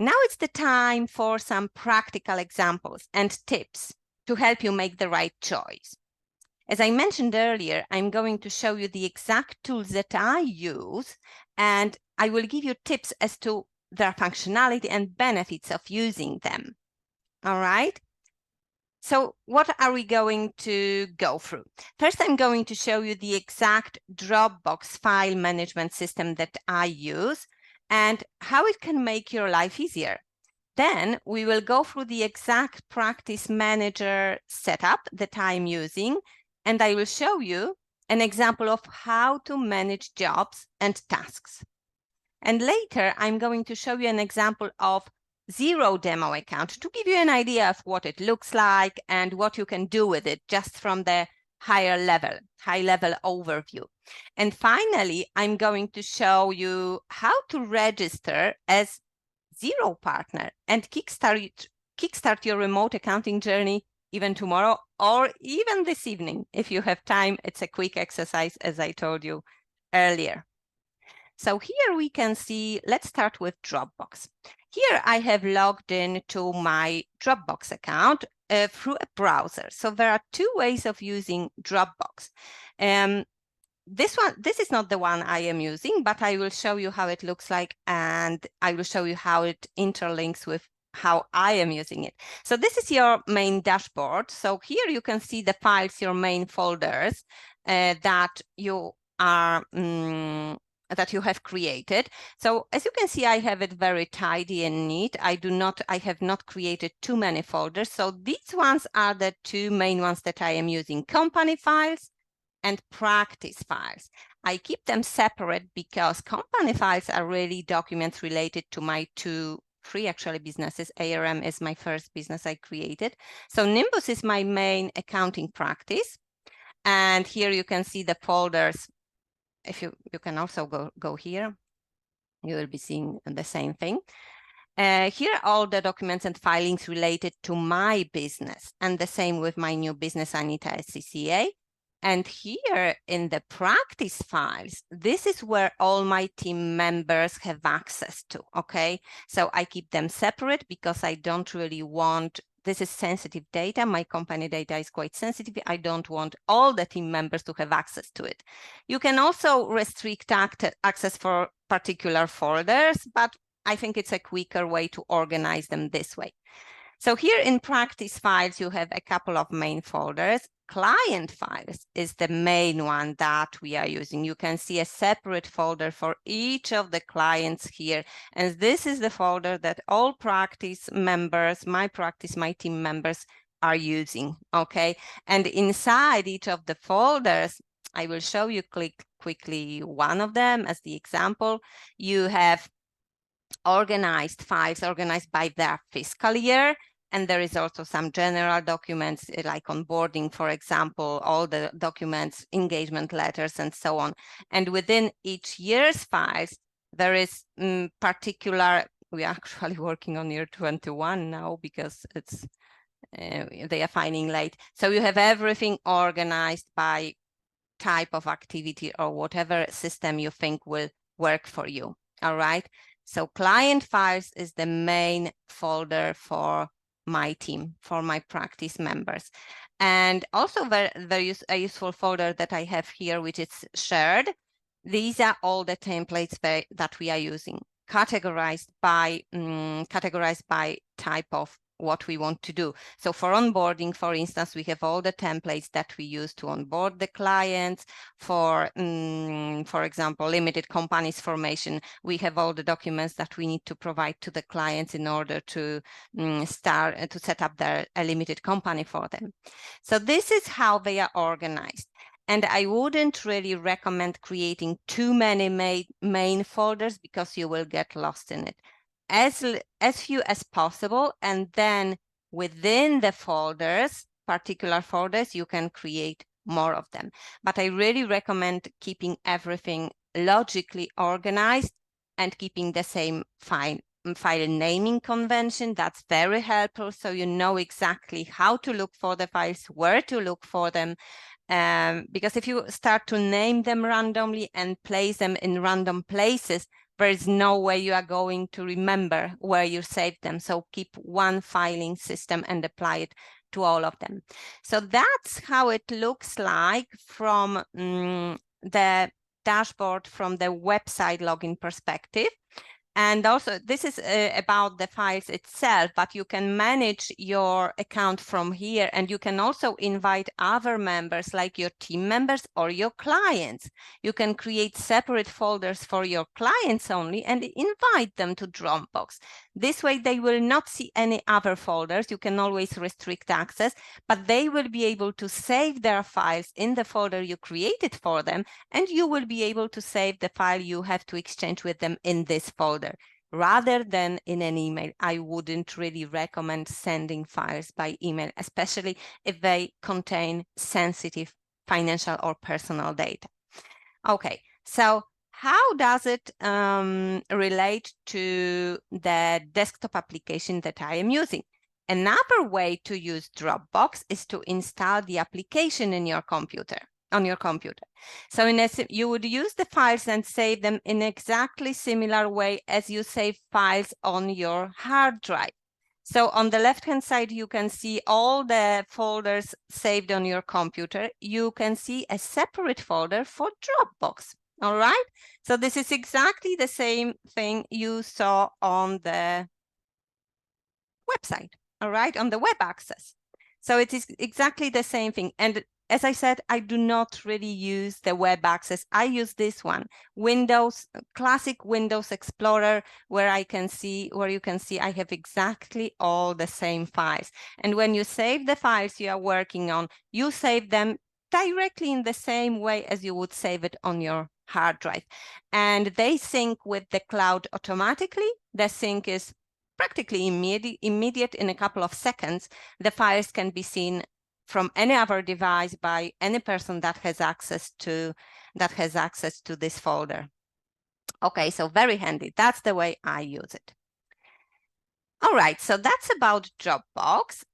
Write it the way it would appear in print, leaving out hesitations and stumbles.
Now it's the time for some practical examples and tips to help you make the right choice. As I mentioned earlier, I'm going to show you the exact tools that I use, and I will give you tips as to their functionality and benefits of using them. All right? So what are we going to go through? First, I'm going to show you the exact Dropbox file management system that I use and how it can make your life easier. Then we will go through the exact practice manager setup that I'm using, and I will show you an example of how to manage jobs and tasks. And later, I'm going to show you an example of zero demo account to give you an idea of what it looks like and what you can do with it just from the high level overview. And finally, I'm going to show you how to register as Zero partner and kickstart your remote accounting journey even tomorrow or even this evening. If you have time, it's a quick exercise, as I told you earlier. So here we can see, let's start with Dropbox. Here I have logged in to my Dropbox account through a browser. So there are two ways of using Dropbox. This is not the one I am using, but I will show you how it looks like, and I will show you how it interlinks with how I am using it. So this is your main dashboard. So here you can see the files, your main folders that you are that you have created. So as you can see, I have it very tidy and neat. I have not created too many folders. So these ones are the two main ones that I am using: company files and practice files. I keep them separate because company files are really documents related to my three actually businesses. ARM is my first business I created. So Nimbus is my main accounting practice. And here you can see the folders. If you can also go here, you will be seeing the same thing. Here are all the documents and filings related to my business, and the same with my new business, Anita SCCA. And here in the practice files, this is where all my team members have access to, okay? So I keep them separate because I don't really want, this is sensitive data. My company data is quite sensitive. I don't want all the team members to have access to it. You can also restrict access for particular folders, but I think it's a quicker way to organize them this way. So here in practice files, you have a couple of main folders. Client files is the main one that we are using. You can see a separate folder for each of the clients here. And this is the folder that all practice members, my team members are using, okay? And inside each of the folders, I will show you quickly one of them as the example. You have organized files organized by their fiscal year. And there is also some general documents like onboarding, for example, all the documents, engagement letters, and so on. And within each year's files, there is particular, we are actually working on year 21 now because it's they are finding late. So you have everything organized by type of activity or whatever system you think will work for you. All right. So client files is the main folder for my team, for my practice members. And also a useful folder that I have here, which is shared. These are all the templates that we are using, categorized by type of what we want to do. So for onboarding, for instance, we have all the templates that we use to onboard the clients. For example, limited companies formation, we have all the documents that we need to provide to the clients in order to set up a limited company for them. So this is how they are organized. And I wouldn't really recommend creating too many main folders because you will get lost in it. As few as possible, and then within the folders, particular folders, you can create more of them. But I really recommend keeping everything logically organized and keeping the same file naming convention. That's very helpful, so you know exactly how to look for the files, where to look for them. Because if you start to name them randomly and place them in random places, there is no way you are going to remember where you saved them. So keep one filing system and apply it to all of them. So that's how it looks like from the dashboard from the website login perspective. And also this is about the files itself, but you can manage your account from here, and you can also invite other members like your team members or your clients. You can create separate folders for your clients only and invite them to Dropbox. This way they will not see any other folders. You can always restrict access, but they will be able to save their files in the folder you created for them, and you will be able to save the file you have to exchange with them in this folder. Rather than in an email. I wouldn't really recommend sending files by email, especially if they contain sensitive financial or personal data. Okay, so how does it relate to the desktop application that I am using? Another way to use Dropbox is to install the application in your computer. On your computer. So in essence, you would use the files and save them in exactly similar way as you save files on your hard drive. So on the left-hand side, you can see all the folders saved on your computer. You can see a separate folder for Dropbox. All right. So this is exactly the same thing you saw on the website. All right, on the web access. So it is exactly the same thing. And as I said, I do not really use the web access. I use this one, Windows, classic Windows Explorer, where you can see I have exactly all the same files. And when you save the files you are working on, you save them directly in the same way as you would save it on your hard drive. And they sync with the cloud automatically. The sync is practically immediate in a couple of seconds. The files can be seen from any other device by any person that has access to this folder. Okay, so very handy. That's the way I use it. All right, so that's about Dropbox.